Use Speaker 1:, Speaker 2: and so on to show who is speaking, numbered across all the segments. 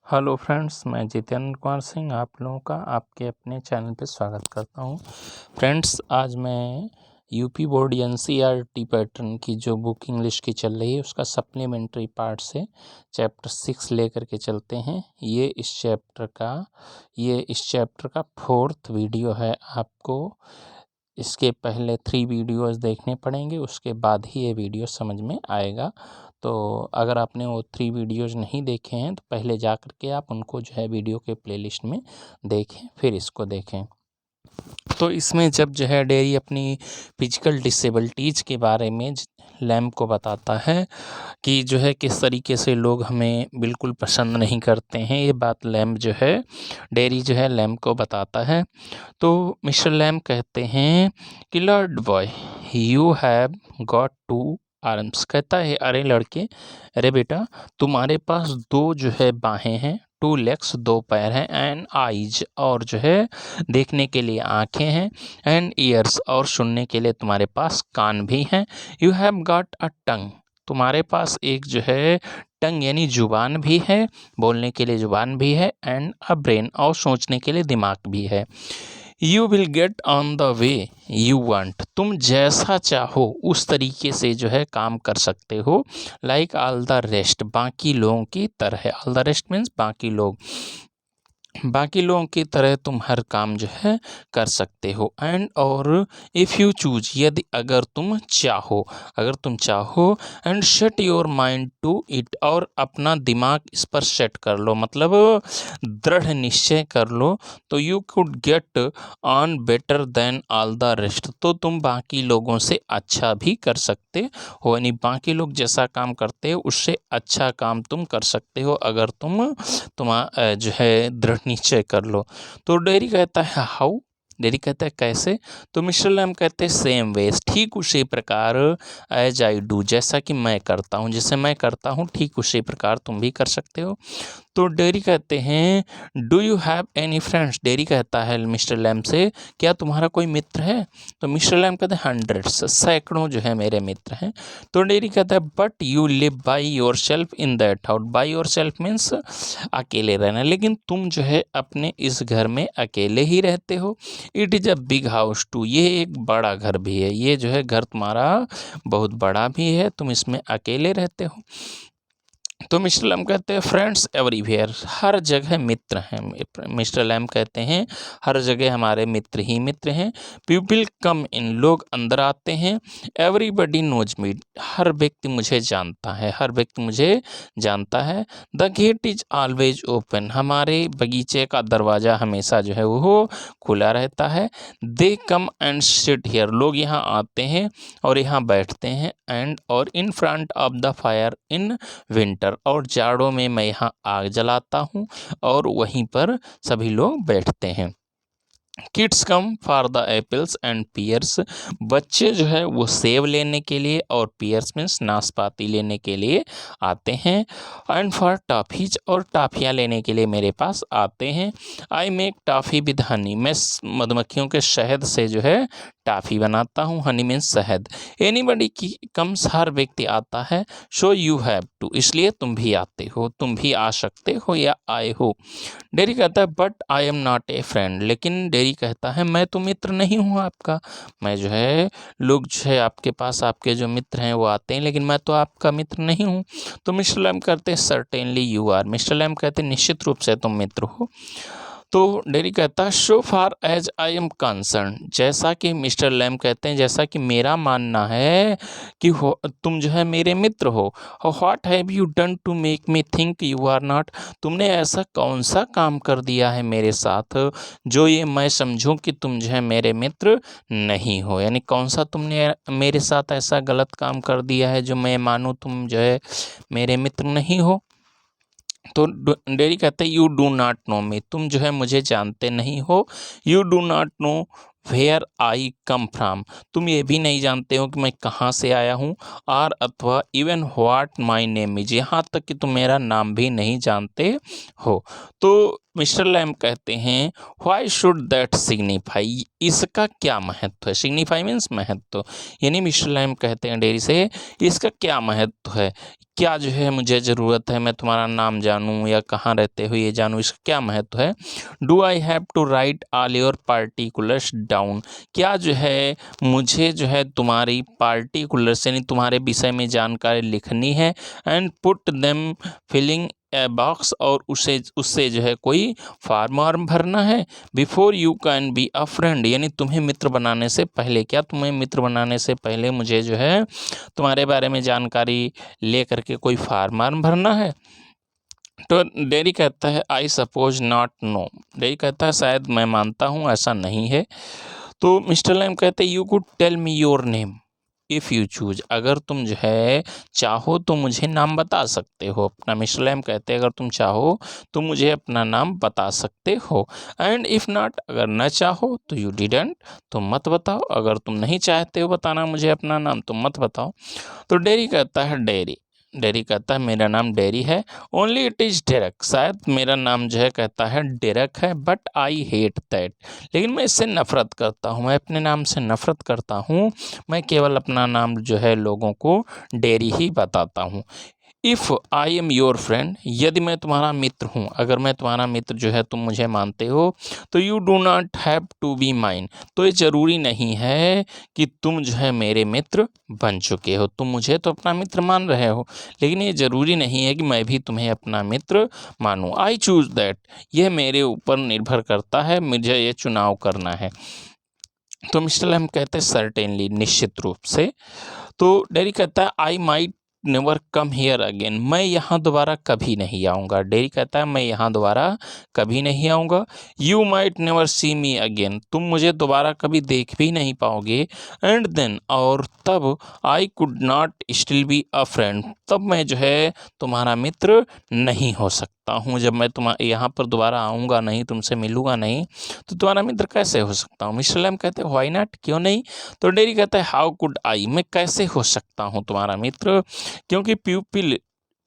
Speaker 1: Hello friends, मैं जितेंद्र कुमार सिंह आप लोगों का आपके अपने चैनल पे स्वागत करता हूँ। फ्रेंड्स, आज मैं यूपी बोर्ड एनसीईआरटी पैटर्न की जो बुक इंग्लिश की चल रही है उसका सप्लीमेंट्री पार्ट से चैप्टर 6 लेकर के चलते हैं। ये इस चैप्टर का 4th वीडियो है। आपको इसके पहले 3 वीडियोज़ देखने पड़ेंगे, उसके बाद ही ये वीडियो समझ में आएगा। तो अगर आपने वो 3 वीडियोज़ नहीं देखे हैं तो पहले जा कर के आप उनको जो है वीडियो के प्लेलिस्ट में देखें, फिर इसको देखें। तो इसमें जब जो है डेरी अपनी फिजिकल डिसेबिलिटीज़ के बारे में लैम्ब को बताता है कि जो है किस तरीके से लोग हमें बिल्कुल पसंद नहीं करते हैं, ये बात लैम्ब जो है डेरी जो है लैम्ब को बताता है। तो मिस्टर लैम्ब कहते हैं कि Lord boy you have got 2 arms. कहता है अरे लड़के, अरे बेटा, तुम्हारे पास 2 जो है बाहें हैं, 2 लेग्स 2 पैर हैं, एंड आइज और जो है देखने के लिए आँखें हैं, एंड ईयर्स और सुनने के लिए तुम्हारे पास कान भी हैं। यू हैव गॉट अ टंग, तुम्हारे पास एक जो है टंग यानी जुबान भी है, बोलने के लिए जुबान भी है, एंड अ ब्रेन और सोचने के लिए दिमाग भी है। You will get on the way you want, तुम जैसा चाहो उस तरीके से जो है काम कर सकते हो। लाइक ऑल द रेस्ट, बाकी लोगों की तरह। ऑल द रेस्ट मीन्स बाकी लोगों की तरह तुम हर काम जो है कर सकते हो। एंड और इफ़ यू चूज, यदि अगर तुम चाहो and set your mind to it, और अपना दिमाग इस पर सेट कर लो, मतलब दृढ़ निश्चय कर लो, तो you could get on better than all the rest, तो तुम बाकी लोगों से अच्छा भी कर सकते हो। यानी बाकी लोग जैसा काम करते हो उससे अच्छा काम तुम कर सकते हो अगर तुम्हारा जो है दृढ़ निश्चय कर लो। तो डेरी कहता है हाउ, डेरी कहता है कैसे, तो मिस्टर लैम्ब कहते हैं सेम वेज, ठीक उसी प्रकार, एज आई डू, जैसा कि मैं करता हूँ, जैसे मैं करता हूँ ठीक उसी प्रकार तुम भी कर सकते हो। तो डेरी कहते हैं do you have any friends, dairy कहता है मिस्टर लैम्ब से क्या तुम्हारा कोई मित्र है। तो मिस्टर लैम्ब कहते हैं हंड्रेड्स, सैकड़ों जो है मेरे मित्र हैं। तो डेरी कहता है but you live by your self in that house, by your self means अकेले रहना, लेकिन तुम जो है अपने इस घर में अकेले ही रहते हो। It is a big house too, ये एक बड़ा घर भी है, ये जो है घर तुम्हारा बहुत बड़ा भी है, तुम इसमें अकेले रहते हो। तो मिस्टर लैम्ब कहते हैं फ्रेंड्स एवरीवेयर, हर जगह मित्र हैं। मिस्टर लैम्ब कहते हैं हर जगह हमारे मित्र ही मित्र हैं। पीपल कम इन, लोग अंदर आते हैं। एवरीबडी नोज मी, हर व्यक्ति मुझे जानता है, हर व्यक्ति मुझे जानता है। The gate is always open, हमारे बगीचे का दरवाज़ा हमेशा जो है वो खुला रहता है। दे कम एंड सिट हियर, लोग यहाँ आते हैं और यहाँ बैठते हैं। एंड और in front of the fire in winter, और जाड़ों में मैं यहाँ आग जलाता हूँ और वहीं पर सभी लोग बैठते हैं। Kids come for the apples and pears, बच्चे जो है वो सेब लेने के लिए और पियर्स मीन्स नाशपाती लेने के लिए आते हैं। एंड फॉर टॉफ़ीज, और टॉफ़ियाँ लेने के लिए मेरे पास आते हैं। I make toffee with Honey, मैं मधुमक्खियों के शहद से जो है टॉफ़ी बनाता हूँ। हनी मीन्स शहद। एनीबडी की कम्स, हर व्यक्ति आता है। सो यू हैव टू, इसलिए तुम भी आते हो, तुम भी आ सकते हो या आए हो। डेरी कहता है but I am not a friend, लेकिन डेरी कहता है मैं तो मित्र नहीं हूँ आपका। मैं जो है लोग जो है आपके पास, आपके जो मित्र हैं वो आते हैं, लेकिन मैं तो आपका मित्र नहीं हूँ। तो मिस्टर लैम्ब कहते हैं certainly you are, mister Lamb कहते हैं निश्चित रूप से तुम मित्र हो। तो डेरी कहता है so far as I am concern, जैसा कि मिस्टर लैम्ब कहते हैं जैसा कि मेरा मानना है कि तुम जो है मेरे मित्र हो। What have you done to make me think you are not, तुमने ऐसा कौन सा काम कर दिया है मेरे साथ जो ये मैं समझूं कि तुम जो है मेरे मित्र नहीं हो। यानी कौन सा तुमने मेरे साथ ऐसा गलत काम कर दिया है जो मैं मानूं तुम जो है मेरे मित्र नहीं हो। तो डेरी कहते हैं you do not know me, तुम जो है मुझे जानते नहीं हो। You do not know where I come from, तुम ये भी नहीं जानते हो कि मैं कहाँ से आया हूँ। और अथवा even what my name is, यहाँ तक कि तुम मेरा नाम भी नहीं जानते हो। तो मिस्टर लैम कहते हैं व्हाई शुड दैट सिग्निफाई, इसका क्या महत्व है। सिग्निफाई मीन्स महत्व, यानी मिस्टर लैम कहते हैं डेयरी से इसका क्या महत्व है, क्या जो है मुझे ज़रूरत है मैं तुम्हारा नाम जानूं या कहाँ रहते हो ये जानूं, इसका क्या महत्व है। Do I have to write all your particulars down, क्या जो है मुझे जो है तुम्हारी पार्टिकुलर्स यानी तुम्हारे विषय में जानकारी लिखनी है, and put them filling a box, और उससे जो है कोई फार्म वार्म भरना है। Before you can be a friend, यानी तुम्हें मित्र बनाने से पहले, क्या तुम्हें मित्र बनाने से पहले मुझे जो है तुम्हारे बारे में जानकारी ले करके कोई फार्म वार्म भरना है। तो डेरी कहता है I suppose not know, dairy कहता है शायद मैं मानता हूँ ऐसा नहीं है। तो मिस्टर लैम कहते हैं you could tell me your name if you choose, अगर तुम जो है चाहो तो मुझे नाम बता सकते हो अपना। मिस्टर लैम कहते हैं अगर तुम चाहो तो मुझे अपना नाम बता सकते हो। एंड इफ़ नॉट, अगर न चाहो तो यू डिडंट, तुम मत बताओ, अगर तुम नहीं चाहते हो बताना मुझे अपना नाम तुम मत बताओ। तो डेरी कहता है डेरी कहता है मेरा नाम डेरी है। ओनली इट इज़ डेरक, शायद मेरा नाम जो है कहता है डेरक है, बट आई हेट दैट, लेकिन मैं इससे नफ़रत करता हूँ, मैं अपने नाम से नफ़रत करता हूँ, मैं केवल अपना नाम जो है लोगों को डेरी ही बताता हूँ। If I am your friend, यदि मैं तुम्हारा मित्र हूँ, अगर मैं तुम्हारा मित्र जो है तुम मुझे मानते हो, तो you do not have to be mine, तो ये ज़रूरी नहीं है कि तुम जो है मेरे मित्र बन चुके हो, तुम मुझे तो अपना मित्र मान रहे हो, लेकिन ये ज़रूरी नहीं है कि मैं भी तुम्हें अपना मित्र मानूँ। आई चूज़ दैट, यह मेरे ऊपर निर्भर करता है, मुझे ये चुनाव करना है। तो मिस्टर लैम कहते हैं सर्टेनली, निश्चित रूप से। तो डेरी कहता है I might never come here again, मैं यहाँ दोबारा कभी नहीं आऊँगा। डेरी कहता है मैं यहाँ दोबारा कभी नहीं आऊँगा। You might never see me again, तुम मुझे दोबारा कभी देख भी नहीं पाओगे। एंड देन, और तब I could not still be a friend, तब मैं जो है तुम्हारा मित्र नहीं हो सकता हूँ। जब मैं यहाँ पर दोबारा आऊँगा नहीं, तुमसे मिलूँगा नहीं, तो तुम्हारा मित्र कैसे हो सकता हूँ। मिस्टर लैम कहते हैं व्हाई नॉट, क्यों नहीं। तो डेरी कहता है हाउ कुड आई, मैं कैसे हो सकता हूँ तुम्हारा मित्र, क्योंकि people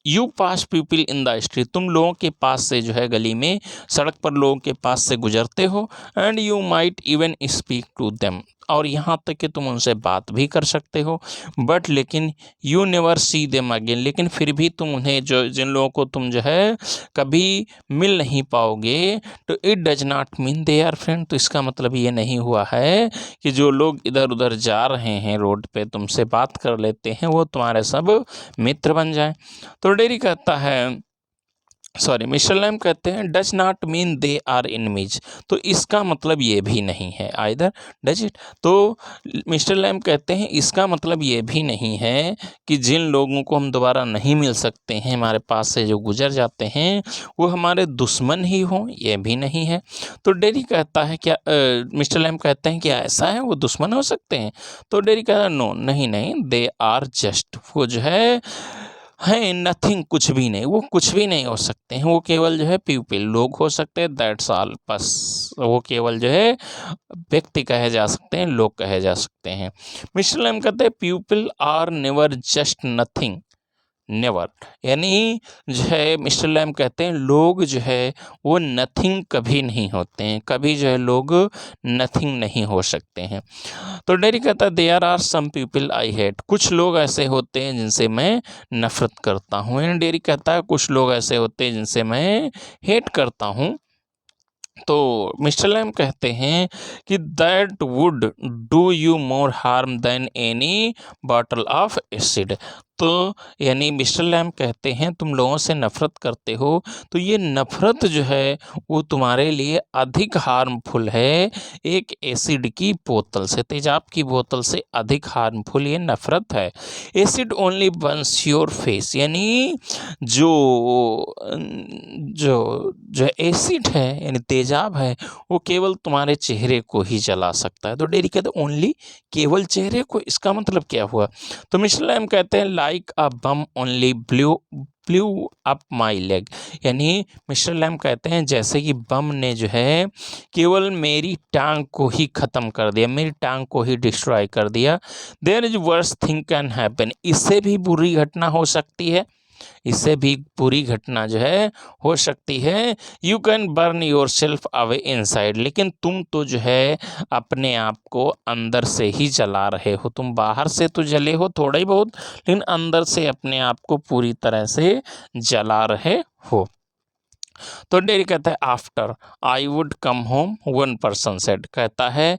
Speaker 1: you pass people in the street, तुम लोगों के पास से जो है गली में सड़क पर लोगों के पास से गुजरते हो। And you might even speak to them, और यहाँ तक कि तुम उनसे बात भी कर सकते हो। बट लेकिन you never see them again, लेकिन फिर भी तुम उन्हें जो जिन लोगों को तुम जो है कभी मिल नहीं पाओगे, तो it does not mean they are friend, तो इसका मतलब ये नहीं हुआ है कि जो लोग इधर उधर जा रहे हैं रोड पे तुमसे बात कर लेते हैं वो तुम्हारे सब मित्र बन जाएं। तो डेरी कहता है सॉरी मिस्टर लैम कहते हैं does not mean they are enemies, तो इसका मतलब ये भी नहीं है आइदर डज इट। तो मिस्टर लैम कहते हैं इसका मतलब ये भी नहीं है कि जिन लोगों को हम दोबारा नहीं मिल सकते हैं, हमारे पास से जो गुजर जाते हैं, वो हमारे दुश्मन ही हों, ये भी नहीं है। तो डेरी कहता है क्या मिस्टर लैम कहते हैं क्या ऐसा है, वो दुश्मन हो सकते हैं। तो डेरी कहता है नो, नहीं, दे आर जस्ट, वो जो है नथिंग, कुछ भी नहीं, वो कुछ भी नहीं हो सकते हैं, वो केवल जो है पीपल लोग हो सकते हैं, दैट्स ऑल, बस वो केवल जो है व्यक्ति कहे जा सकते हैं, लोग कहे जा सकते हैं। मिस्टर लैम कहते हैं people are never just nothing, never, यानी जो है मिस्टर लैम कहते हैं लोग जो है वो नथिंग कभी नहीं होते हैं, कभी जो है लोग नथिंग नहीं हो सकते हैं। तो डेरी कहता है there are some people I hate, कुछ लोग ऐसे होते हैं जिनसे मैं नफरत करता हूँ। एंड डेरी कहता है कुछ लोग ऐसे होते हैं जिनसे मैं हेट करता हूँ। तो मिस्टर लैम कहते हैं कि that would do you more harm then any bottle of acid, तो यानी मिस्टर लैम कहते हैं तुम लोगों से नफ़रत करते हो, तो ये नफ़रत जो है वो तुम्हारे लिए अधिक हार्मफुल है एक एसिड की बोतल से, तेजाब की बोतल से अधिक हार्मफुल ये नफ़रत है। Acid only Burns your face, यानी जो जो जो एसिड है यानी तेजाब है वो केवल तुम्हारे चेहरे को ही जला सकता है। तो डेरी कहते हैं ओनली, केवल चेहरे को, इसका मतलब क्या हुआ। तो मिस्टर लैम कहते हैं like a bomb only blew up my leg, यानी मिस्टर लैम कहते हैं जैसे कि बम ने जो है केवल मेरी टांग को ही ख़त्म कर दिया, मेरी टांग को ही डिस्ट्रॉय कर दिया। There is worse thing can happen, इससे भी बुरी घटना हो सकती है। इससे भी बुरी घटना जो है हो सकती है। You can burn your self away inside, लेकिन तुम तो जो है अपने आप को अंदर से ही जला रहे हो। तुम बाहर से तो जले हो थोड़ा ही बहुत, लेकिन अंदर से अपने आप को पूरी तरह से जला रहे हो। तो डेरी कहता है after I would come home one person said, कहता है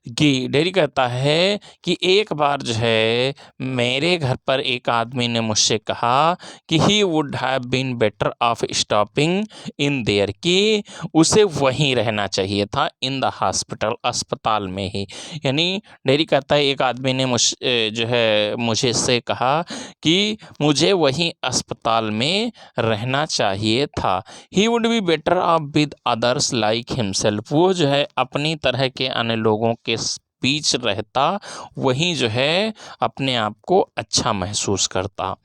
Speaker 1: कि डेरी कहता है कि एक बार जो है मेरे घर पर एक आदमी ने मुझसे कहा कि he would have been better off stopping in there, कि उसे वहीं रहना चाहिए था इन द हॉस्पिटल, अस्पताल में ही। यानी डेरी कहता है एक आदमी ने जो है मुझे से कहा कि मुझे वहीं अस्पताल में रहना चाहिए था। He would be better of with others like himself, वो जो है अपनी तरह के अन्य लोगों के बीच रहता, वहीं जो है अपने आप को अच्छा महसूस करता।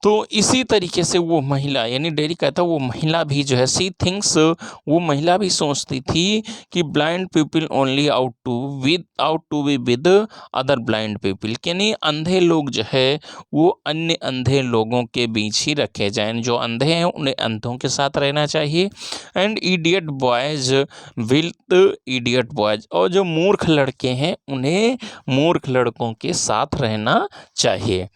Speaker 1: तो इसी तरीके से वो महिला, यानी डेरी कहता वो महिला भी जो है सी थिंग्स, वो महिला भी सोचती थी कि blind people only out to be with other blind people, यानी अंधे लोग जो है वो अन्य अंधे लोगों के बीच ही रखे जाएं। जो अंधे हैं उन्हें अंधों के साथ रहना चाहिए। And idiot boys with idiot boys, और जो मूर्ख लड़के हैं उन्हें मूर्ख लड़कों के साथ रहना चाहिए।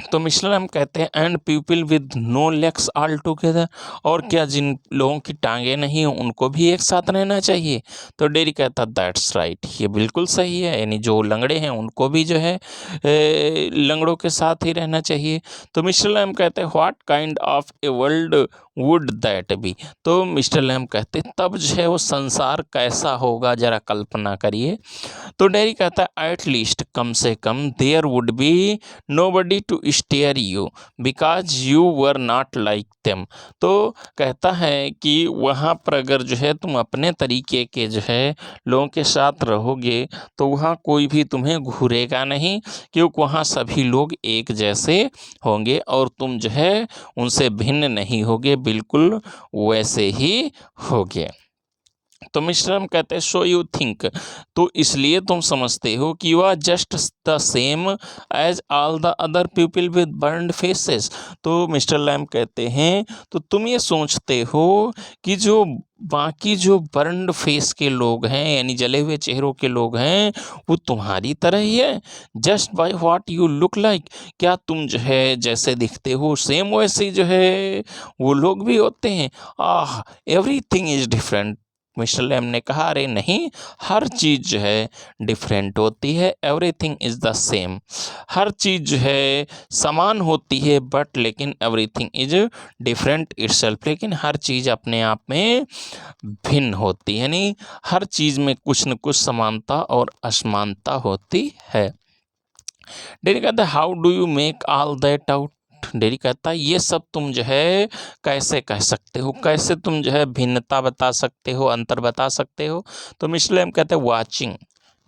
Speaker 1: तो मिश्रा हम कहते हैं and people with no legs all together, और क्या जिन लोगों की टांगें नहीं हैं उनको भी एक साथ रहना चाहिए। तो डेरी कहता दैट्स राइट, ये बिल्कुल सही है, यानी जो लंगड़े हैं उनको भी जो है लंगड़ों के साथ ही रहना चाहिए। तो मिस्टर लैम कहते हैं what kind of a world would that be, तो मिस्टर लैम कहते तब जो है वो संसार कैसा होगा, जरा कल्पना करिए। तो डेरी कहता है एट लीस्ट, कम से कम there would be nobody to stare you because you were not like them, तो कहता है कि वहाँ पर अगर जो है तुम अपने तरीके के जो है लोगों के साथ रहोगे तो वहाँ कोई भी तुम्हें घूरेगा नहीं, क्योंकि वहाँ सभी लोग एक जैसे होंगे और तुम जो है उनसे भिन्न नहीं होगे, बिल्कुल वैसे ही होगे। तो मिस्टर हम कहते हैं सो यू थिंक, तो इसलिए तुम समझते हो कि you are just the same as all the other people with burned faces. तो मिस्टर लैम कहते हैं तो तुम ये सोचते हो कि जो बाकी जो बर्न्ड फेस के लोग हैं, यानी जले हुए चेहरों के लोग हैं, वो तुम्हारी तरह ही है। Just by what you look like, क्या तुम जो है जैसे दिखते हो सेम वैसे जो है वो लोग भी होते हैं। Everything is different, mister Lamb ने कहा अरे नहीं, हर चीज़ जो है डिफरेंट होती है। एवरीथिंग इज़ द सेम, हर चीज़ जो है समान होती है, बट लेकिन एवरीथिंग इज डिफरेंट इटसेल्फ, लेकिन हर चीज़ अपने आप में भिन्न होती है, यानी हर चीज़ में कुछ न कुछ समानता और असमानता होती है। डेरी कहता है how do you make all that out, dairy कहता है ये सब तुम जो है कैसे कह सकते हो, कैसे तुम जो है भिन्नता बता सकते हो, अंतर बता सकते हो। तो मिस्टर लैम कहते हैं वाचिंग,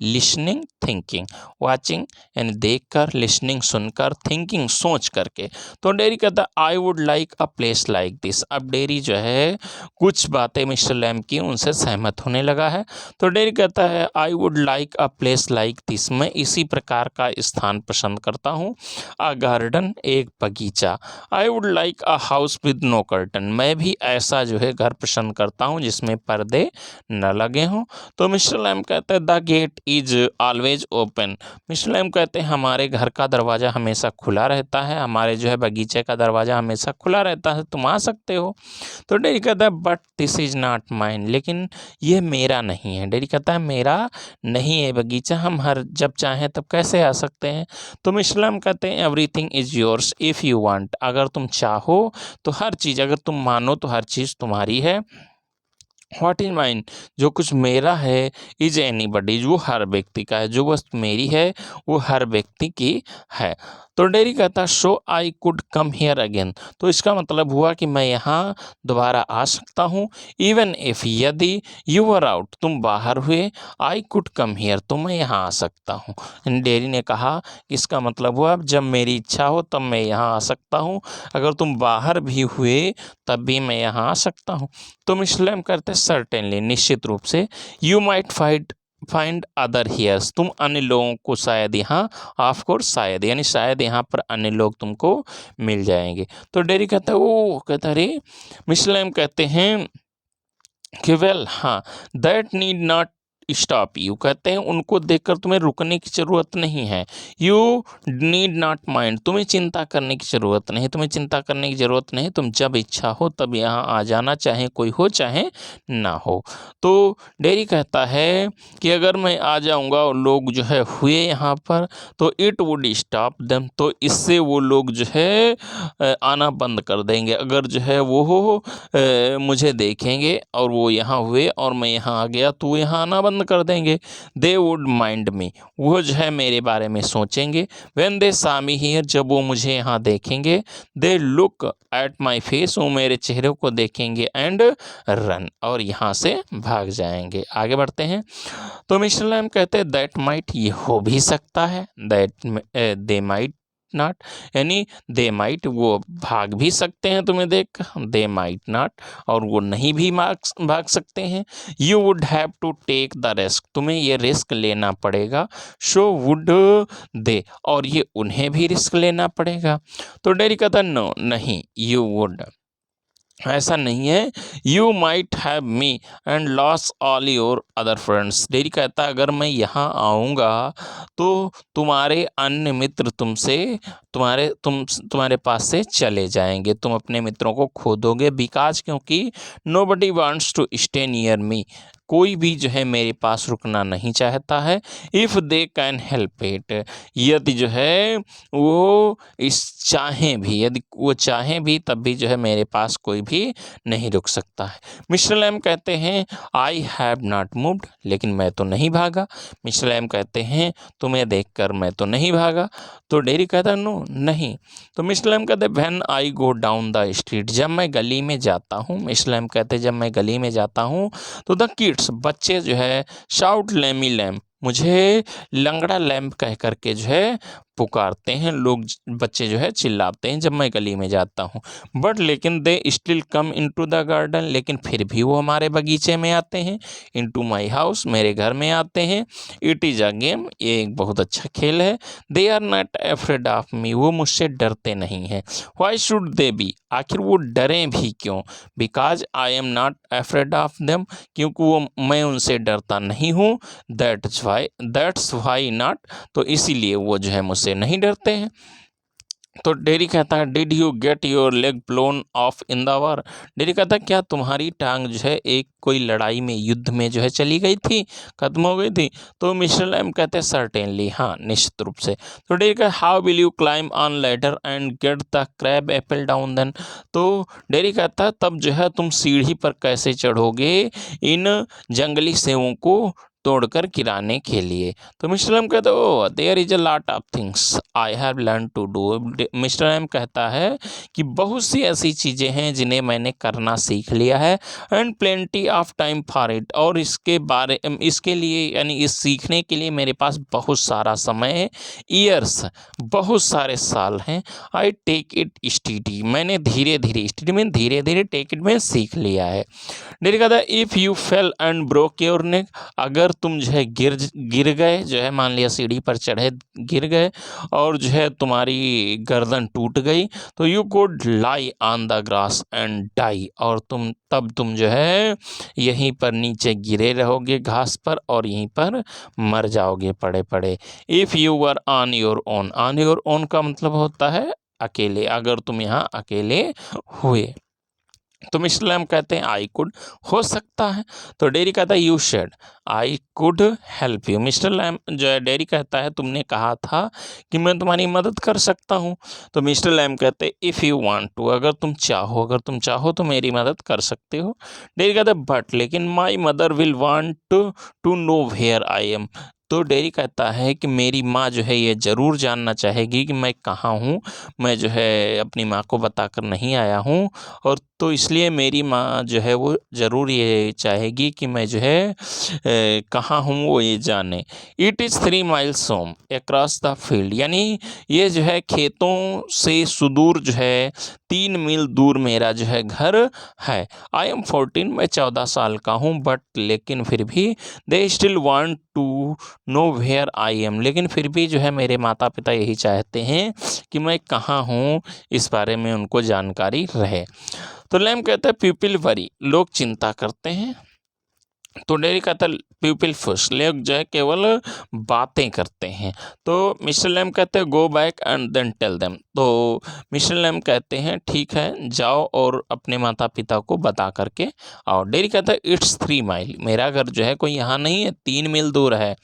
Speaker 1: लिसनिंग, थिंकिंग। वाचिंग यानी देखकर, लिसनिंग सुनकर, थिंकिंग सोच करके। तो डेरी कहता है आई would like a place like this, अब डेरी जो है कुछ बातें मिस्टर लैम की उनसे सहमत होने लगा है। तो डेरी कहता है आई would like a place like this, मैं इसी प्रकार का स्थान पसंद करता हूँ। अ गार्डन, एक बगीचा। I would like a house with no curtain, मैं भी ऐसा जो है घर पसंद करता हूँ जिसमें पर्दे न लगे हों। तो मिस्टर लैम कहते हैं the gate is always open, mister lamb कहते हैं हमारे घर का दरवाज़ा हमेशा खुला रहता है, हमारे जो है बगीचे का दरवाज़ा हमेशा खुला रहता है, तुम आ सकते हो। तो डेरी कहता है but this is not mine, लेकिन ये मेरा नहीं है। डेरी कहता है मेरा नहीं है बगीचा, हम हर जब चाहें तब कैसे आ सकते हैं। तो मिस्टर लैम कहते हैं everything is yours if you want, अगर तुम चाहो तो हर चीज़, अगर तुम मानो तो हर चीज़ तुम्हारी है। व्हाट इज माइन, जो कुछ मेरा है, इज एनी बडीज, वो हर व्यक्ति का है, जो वस्तु मेरी है वो हर व्यक्ति की है। तो डेरी कहता so I could come here again, तो इसका मतलब हुआ कि मैं यहाँ दोबारा आ सकता हूँ। इवन इफ, यदि यू वर आउट, तुम बाहर हुए, आई कुड कम हियर, तो मैं यहाँ आ सकता हूँ। डेरी ने कहा इसका मतलब हुआ जब मेरी इच्छा हो तब मैं यहाँ आ सकता हूँ, अगर तुम बाहर भी हुए तब भी मैं यहाँ आ सकता हूँ। तो मिस्टर लैम करते सर्टेनली, निश्चित रूप से। You might find other hears, तुम अन्य लोगों को शायद यहाँ, ऑफ कोर्स शायद, यानी शायद यहाँ पर अन्य लोग तुमको मिल जाएंगे। तो डेरी कहता है, वो कहता है, अरे मिस्टर लैम कहते हैं कि वेल हाँ, that need not stop you, कहते हैं उनको देखकर तुम्हें रुकने की ज़रूरत नहीं है। यू नीड नॉट माइंड, तुम्हें चिंता करने की ज़रूरत नहीं, तुम्हें चिंता करने की ज़रूरत नहीं, तुम जब इच्छा हो तब यहाँ आ जाना, चाहे कोई हो चाहे ना हो। तो डेरी कहता है कि अगर मैं आ जाऊँगा और लोग जो है हुए यहाँ पर, तो इट वुड स्टॉप देम, तो इससे वो लोग जो है आना बंद कर देंगे। अगर जो है वो मुझे देखेंगे और वो यहाँ हुए और मैं यहाँ आ गया तो वो यहाँ आना बंद कर देंगे। दे वुड माइंड मी, वो जो है मेरे बारे में सोचेंगे। व्हेन दे सा मी हियर, जब वो मुझे यहाँ देखेंगे। They look at my face, वो मेरे चेहरे को देखेंगे। एंड रन, और यहाँ से भाग जाएंगे। आगे बढ़ते हैं। तो मिस्टर लैम कहते हैं दैट माइट, ये हो भी सकता है। दैट दे माइट नॉट, यानी दे माइट, वो भाग भी सकते हैं तुम्हें देख, दे माइट नॉट, और वो नहीं भी भाग सकते हैं। You would have to take the risk, तुम्हें ये रिस्क लेना पड़ेगा। शो वुड दे, और ये उन्हें भी रिस्क लेना पड़ेगा। तो डेरी कहता नो, नहीं, यू वुड, ऐसा नहीं है। You might have me and loss all your other friends, dairy कहता है अगर मैं यहाँ आऊँगा तो तुम्हारे अन्य मित्र तुमसे, तुम्हारे पास से चले जाएंगे, तुम अपने मित्रों को खो दोगे। बिकॉज, क्योंकि nobody wants to stay near me, कोई भी जो है मेरे पास रुकना नहीं चाहता है। If they can help it, यदि जो है वो इस चाहें भी, यदि वो चाहें भी तब भी जो है मेरे पास कोई भी नहीं रुक सकता है। मिस्टर लैम कहते हैं आई हैव नॉट मूव्ड, लेकिन मैं तो नहीं भागा। मिस्टर लैम कहते हैं तुम्हें देखकर मैं तो नहीं भागा। तो डेरी कहता है नो, नहीं। तो मिस्टर लैम कहते हैं when I go down the street, जब मैं गली में जाता हूँ। मिस्टर लैम कहते हैं जब मैं गली में जाता हूँ तो द किड्स, बच्चे जो है, शाउट लैमी लैम, मुझे लंगड़ा लैम्प कह करके जो है पुकारते हैं। लोग, बच्चे जो है चिल्लाते हैं जब मैं गली में जाता हूँ। बट लेकिन they still come into the garden, लेकिन फिर भी वो हमारे बगीचे में आते हैं। इनटू माई हाउस, मेरे घर में आते हैं। इट इज़ अ गेम, ये एक बहुत अच्छा खेल है। They are not afraid of me, वो मुझसे डरते नहीं हैं। वाई शुड दे बी, आखिर वो डरें भी क्यों। Because I am not afraid of them, क्योंकि वो, मैं उनसे डरता नहीं हूँ। दैट्स वाई नॉट, तो इसीलिए वो जो है मुझसे नहीं डरते हैं। तो डेरी कहता है did you get your leg blown of in the war, dairy कहता है क्या तुम्हारी टांग जो है एक कोई लड़ाई में, युद्ध में जो है चली गई थी, खत्म हो गई थी। तो मिस्टर लैम कहते हैं सर्टेनली, हाँ निश्चित रूप से। तो डेरी कहता है how will you climb on ladder and get the crab apple down then, तो डेरी कहता है तब जो है तुम सीढ़ी पर कैसे चढ़ोगे इन जंगली सेवों को तोड़कर गिराने के लिए। तो मिस्टर एम कहता है oh there is a lot of things I have learn to do, mister M कहता है कि बहुत सी ऐसी चीज़ें हैं जिन्हें मैंने करना सीख लिया है। And plenty of time for it, और इसके लिए, यानी इस सीखने के लिए मेरे पास बहुत सारा समय है। ईयर्स, बहुत सारे साल हैं। आई टेक इट स्टडी, मैंने धीरे धीरे, स्टडी में धीरे धीरे, टेक इट में सीख लिया है। डेरी कहता है if you fail and broke your neck, अगर तुम जो है गिर गए, जो है मान लिया सीढ़ी पर चढ़े गिर गए और जो है तुम्हारी गर्दन टूट गई, तो you could lie on the grass and die, और तुम जो है यहीं पर नीचे गिरे रहोगे घास पर और यहीं पर मर जाओगे पड़े पड़े। If you were on your own, on your own का मतलब होता है अकेले, अगर तुम यहाँ अकेले हुए। तो मिस्टर लैम कहते हैं आई कुड, हो सकता है। तो डेरी कहता है you shed, I could help you, mister Lamb जो है डेरी कहता है तुमने कहा था कि मैं तुम्हारी मदद कर सकता हूँ। तो मिस्टर लैम कहते हैं इफ़ यू वांट टू, अगर तुम चाहो तो मेरी मदद कर सकते हो। डेरी कहता है बट, लेकिन my mother will want to know where I am, तो डेरी कहता है कि मेरी माँ जो है ये ज़रूर जानना चाहेगी कि मैं कहाँ हूँ, मैं जो है अपनी माँ को बताकर नहीं आया हूँ, और तो इसलिए मेरी माँ जो है वो ज़रूर ये चाहेगी कि मैं जो है कहाँ हूँ वो ये जाने। It is 3 miles home across the field, यानी ये जो है खेतों से सुदूर जो है 3 मील दूर मेरा जो है घर है। आई एम 14, मैं 14 साल का हूँ, बट लेकिन फिर भी they still want to know where I am, लेकिन फिर भी जो है मेरे माता पिता यही चाहते हैं कि मैं कहाँ हूँ, इस बारे में उनको जानकारी रहे। तो लैम कहता है पीपल वरी, लोग चिंता करते हैं। तो डेरी कहता है पीपल फुस, लोग जो है केवल बातें करते हैं। तो मिस्टर लैम कहते हैं go back and then tell them. तो मिस्टर लैम कहते हैं ठीक है, जाओ और अपने माता पिता को बता करके आओ। डेरी कहता है इट्स 3 माइल, मेरा घर जो है कोई यहाँ नहीं है, 3 मील दूर है।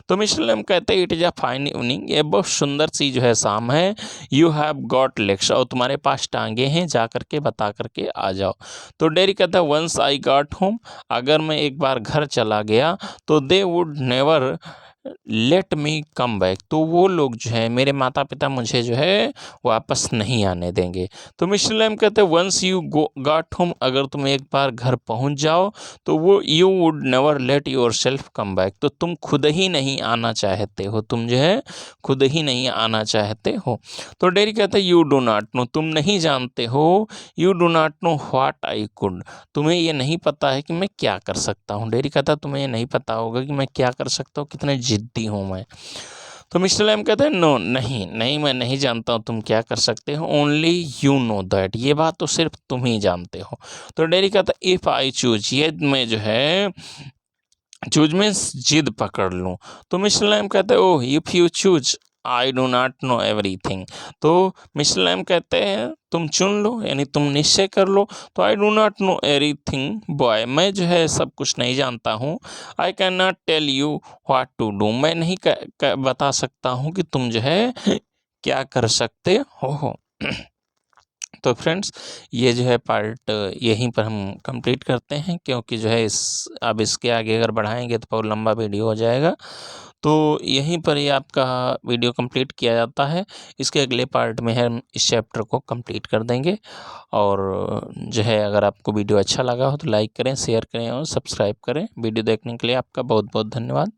Speaker 1: तो मिस्टर लैम कहते हैं it is a fine evening, ये बहुत सुंदर सी जो है शाम है। यू हैव गॉट लेग्स, और तुम्हारे पास टांगे हैं, जा करके बता करके आ जाओ। तो डेरी कहता है वंस आई गॉट होम, अगर मैं एक बार घर चला गया तो they would never let me come back, तो वो लोग जो है मेरे माता पिता मुझे जो है वापस नहीं आने देंगे। तो मिस्टर लैम कहते हैं वंस यू गॉट होम, अगर तुम एक बार घर पहुंच जाओ तो वो you would never let your self come back, तो तुम खुद ही नहीं आना चाहते हो, तुम जो है खुद ही नहीं आना चाहते हो। तो डेरी कहते हैं यू डू नॉट नो, तुम नहीं जानते हो, you do not know what I could, तुम्हें ये नहीं पता है कि मैं क्या कर सकता हूँ। डेरी कहता है तुम्हें ये नहीं पता होगा कि मैं क्या कर सकता हूँ, कितने जिद्दी हूँ मैं। तो मिस्टर लैम कहते हैं नो, नहीं नहीं, मैं नहीं जानता हूँ तुम क्या कर सकते हो, ओनली यू नो दैट, ये बात तो सिर्फ तुम ही जानते हो। तो डेरी कहता है इफ़ आई चूज, ये मैं जो है चूज मीन्स जिद पकड़ लूँ। तो मिस्टर लैम कहते हैं oh if you choose I do not know everything, तो मिस्टर लैम कहते हैं तुम चुन लो, यानी तुम निश्चय कर लो। तो I do not know everything boy, मैं जो है सब कुछ नहीं जानता हूँ। I can not tell you what to do, मैं नहीं बता सकता हूँ कि तुम जो है क्या कर सकते हो। तो फ्रेंड्स, ये जो है पार्ट यहीं पर हम कंप्लीट करते हैं, क्योंकि जो है अब इसके आगे अगर बढ़ाएंगे तो बहुत लंबा वीडियो हो जाएगा। तो यहीं पर ये आपका वीडियो कंप्लीट किया जाता है। इसके अगले पार्ट में हम इस चैप्टर को कंप्लीट कर देंगे। और जो है अगर आपको वीडियो अच्छा लगा हो तो लाइक करें, शेयर करें और सब्सक्राइब करें। वीडियो देखने के लिए आपका बहुत बहुत धन्यवाद।